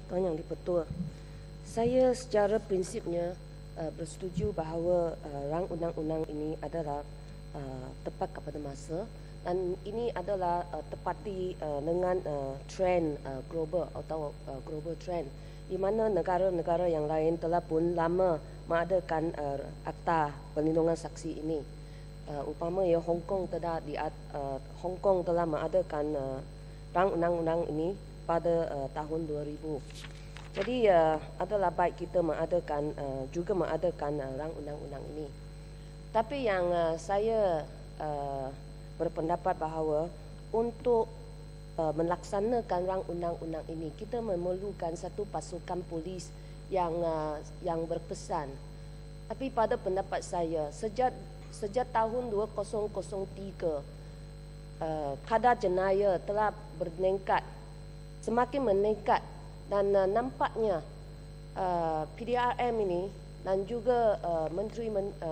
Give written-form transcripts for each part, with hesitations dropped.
Tuan Yang di-Pertua, saya secara prinsipnya bersetuju bahawa rang undang-undang ini adalah tepat kepada masa dan ini adalah tepati dengan trend global atau global trend di mana negara-negara yang lain telah pun lama mengadakan Akta Perlindungan Saksi ini. Upama Hong Kong telah mengadakan rang undang-undang ini pada tahun 2000. Jadi adalah baik kita juga mengadakan rang undang-undang ini. Tapi yang saya berpendapat bahawa untuk melaksanakan rang undang-undang ini kita memerlukan satu pasukan polis yang berkesan. Tapi pada pendapat saya sejak tahun 2003 kadar jenayah telah semakin meningkat dan nampaknya PDRM ini dan juga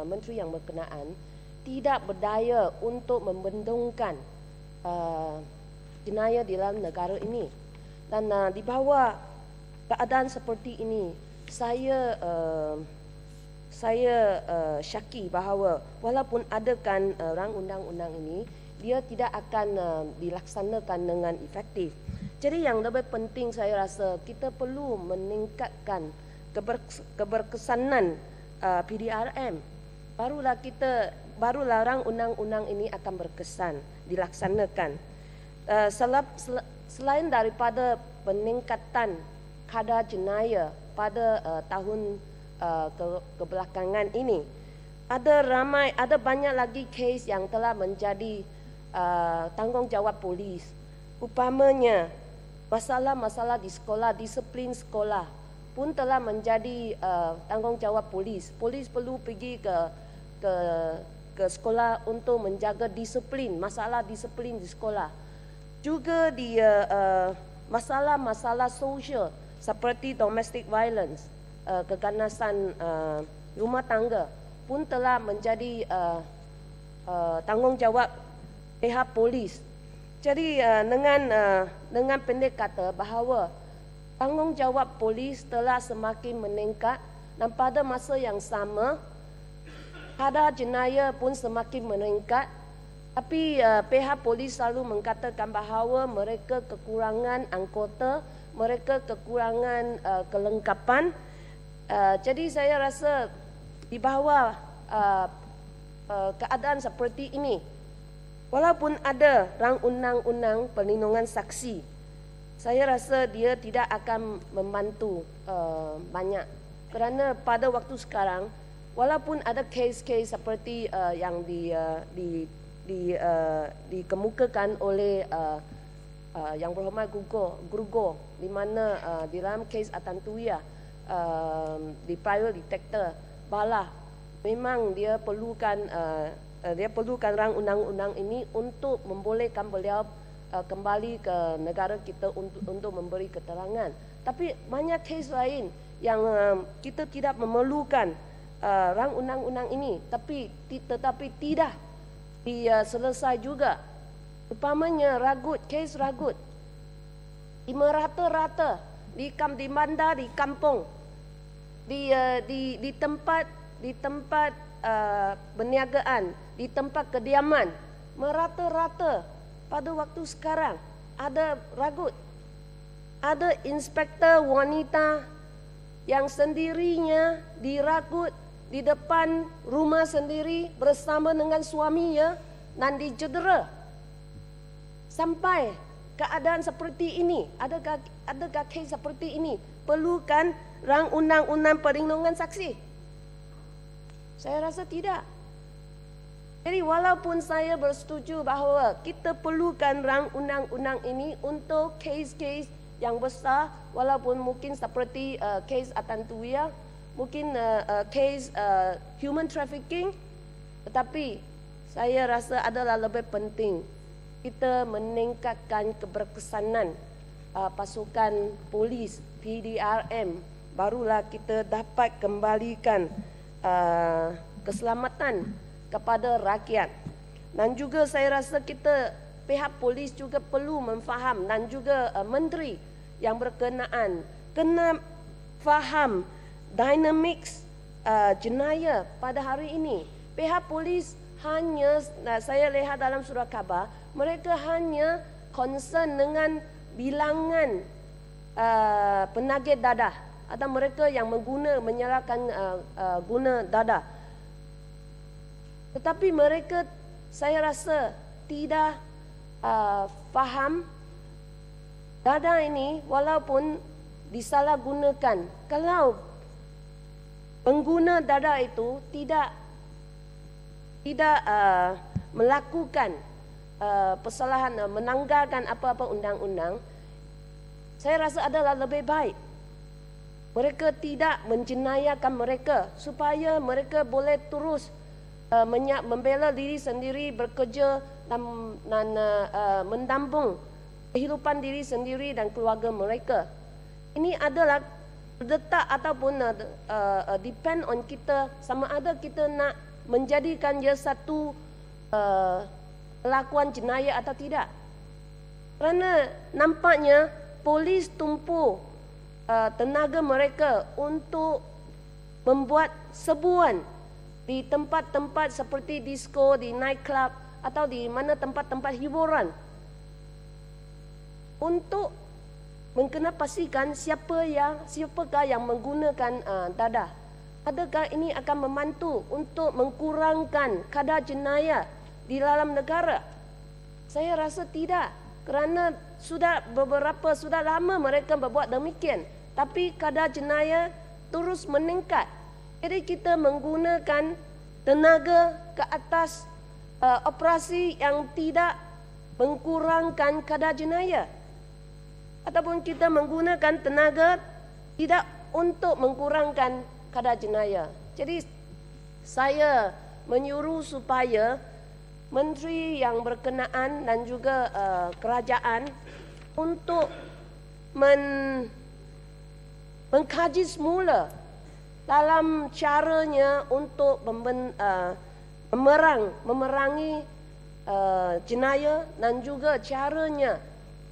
menteri yang berkenaan tidak berdaya untuk membendungkan jenayah di dalam negara ini. Dan di bawah keadaan seperti ini, saya syaki bahawa walaupun adakan rang undang-undang ini, dia tidak akan dilaksanakan dengan efektif. Jadi yang lebih penting saya rasa kita perlu meningkatkan keberkesanan PDRM. Barulah rang undang-undang ini akan berkesan dilaksanakan. Selain daripada peningkatan kadar jenayah pada tahun kebelakangan ini, ada banyak lagi kes yang telah menjadi tanggungjawab polis. Upamanya masalah-masalah di sekolah, disiplin sekolah pun telah menjadi tanggungjawab polis. Polis perlu pergi ke sekolah untuk menjaga disiplin, masalah disiplin di sekolah. Juga di masalah-masalah sosial seperti domestic violence, keganasan rumah tangga pun telah menjadi tanggungjawab pihak polis. Jadi dengan pendek kata bahawa tanggungjawab polis telah semakin meningkat dan pada masa yang sama kadar jenayah pun semakin meningkat. Tapi pihak polis selalu mengatakan bahawa mereka kekurangan anggota, mereka kekurangan kelengkapan. Jadi saya rasa di bawah keadaan seperti ini, walaupun ada rang undang-undang perlindungan saksi, saya rasa dia tidak akan membantu banyak. Kerana pada waktu sekarang, walaupun ada kes-kes seperti yang dikemukakan oleh Yang Berhormat Grogol, di mana di dalam kes Atantuya di prior detector bala, memang dia perlukan rang undang-undang ini untuk membolehkan beliau kembali ke negara kita untuk memberi keterangan. Tapi banyak kes lain yang kita tidak memerlukan rang undang-undang ini, tetapi tidak selesai juga. Upamanya kes ragut di merata-rata di bandar, di kampung, di tempat berniagaan, di tempat kediaman, merata-rata pada waktu sekarang ada ragut. Ada inspektor wanita yang sendirinya diragut di depan rumah sendiri bersama dengan suaminya dan dicedera. Sampai keadaan seperti ini, adakah kes seperti ini perlukan rang undang-undang perlindungan saksi? Saya rasa tidak. Jadi walaupun saya bersetuju bahawa kita perlukan rang undang-undang ini untuk kes-kes yang besar, walaupun mungkin seperti kes Atantuya, mungkin kes human trafficking, tetapi saya rasa adalah lebih penting kita meningkatkan keberkesanan pasukan polis PDRM, barulah kita dapat kembalikan keselamatan kepada rakyat. Dan juga saya rasa pihak polis juga perlu memfaham, dan juga menteri yang berkenaan kena faham dynamics jenayah pada hari ini. Pihak polis hanya, saya lihat dalam surat khabar, mereka hanya concern dengan bilangan penagih dadah atau mereka yang menyalakan guna dadah. Tetapi mereka, saya rasa tidak faham dadah ini walaupun disalahgunakan. Kalau pengguna dadah itu tidak melakukan kesalahan, menanggalkan apa-apa undang-undang, saya rasa adalah lebih baik mereka tidak menjenayakan mereka supaya mereka boleh terus membela diri sendiri, bekerja dan mendampung kehidupan diri sendiri dan keluarga mereka. Ini adalah letak ataupun depend on kita, sama ada kita nak menjadikan dia satu pelakuan jenayah atau tidak. Kerana nampaknya polis tumpu tenaga mereka untuk membuat serbuan di tempat-tempat seperti disco, di nightclub atau di mana tempat-tempat hiburan untuk mengkena pastikan siapakah yang menggunakan dadah. Adakah ini akan membantu untuk mengkurangkan kadar jenayah di dalam negara? Saya rasa tidak, kerana sudah lama mereka berbuat demikian, tapi kadar jenayah terus meningkat. Jadi kita menggunakan tenaga ke atas operasi yang tidak mengkurangkan kadar jenayah, ataupun kita menggunakan tenaga tidak untuk mengkurangkan kadar jenayah. Jadi saya menyuruh supaya menteri yang berkenaan dan juga kerajaan untuk mengkaji semula dalam caranya untuk memerangi jenayah dan juga caranya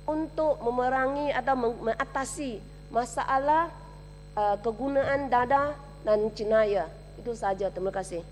untuk memerangi atau mengatasi masalah kegunaan dadah dan jenayah. Itu saja. Terima kasih.